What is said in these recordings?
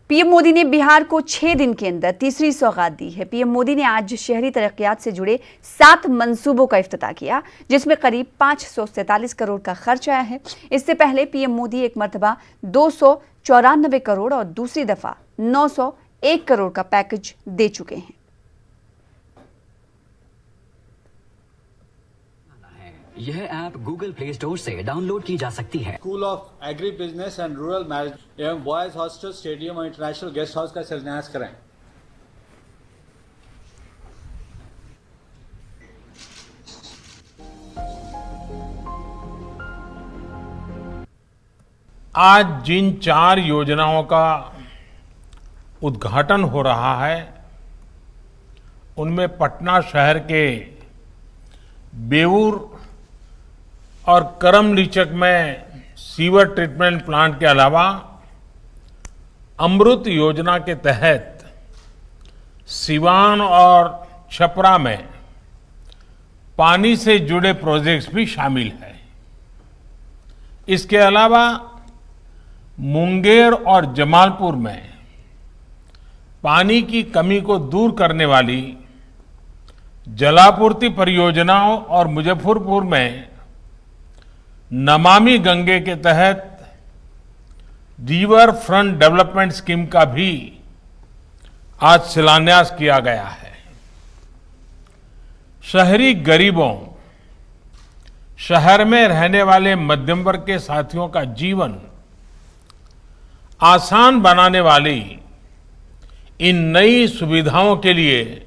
PM Modi ने बिहार को 6 दिन के अंदर तीसरी सौगात दी है। पीएम मोदी ने आज शहरी तरक्कियात से जुड़े 7 मंसूबों का इफ्तिताह किया, जिसमें करीब 547 करोड़ का खर्च आया है। इससे पहले पीएम मोदी एक मरतबा 294 करोड़ और दूसरी दफा 901 करोड़ का पैकेज दे चुके हैं। यह ऐप गूगल प्ले स्टोर से डाउनलोड की जा सकती है। School of agri business and rural management एवं बॉयज हॉस्टल, स्टेडियम और इंटरनेशनल गेस्ट हाउस का शिलान्यास करें। आज जिन 4 योजनाओं का उद्घाटन हो रहा है, उनमें पटना शहर के बेऊर और करमलीचक में सीवर ट्रीटमेंट प्लांट के अलावा अमृत योजना के तहत सिवान और छपरा में पानी से जुड़े प्रोजेक्ट्स भी शामिल हैं। इसके अलावा मुंगेर और जमालपुर में पानी की कमी को दूर करने वाली जलापूर्ति परियोजनाओं और मुजफ्फरपुर में नमामि गंगे के तहत रिवर फ्रंट डेवलपमेंट स्कीम का भी आज शिलान्यास किया गया है। शहरी गरीबों, शहर में रहने वाले मध्यम वर्ग के साथियों का जीवन आसान बनाने वाली इन नई सुविधाओं के लिए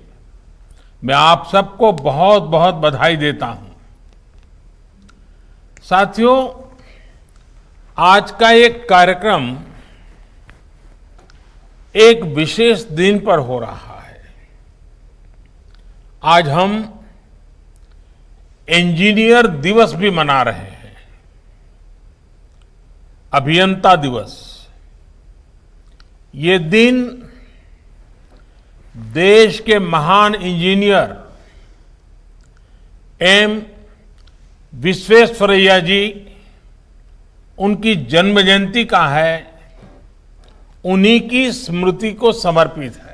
मैं आप सबको बहुत बहुत बधाई देता हूं। साथियों, आज का एक कार्यक्रम एक विशेष दिन पर हो रहा है। आज हम इंजीनियर दिवस भी मना रहे हैं, अभियंता दिवस। ये दिन देश के महान इंजीनियर एम विश्वेश्वरैया जी, उनकी जन्म जयंती का है, उन्हीं की स्मृति को समर्पित है।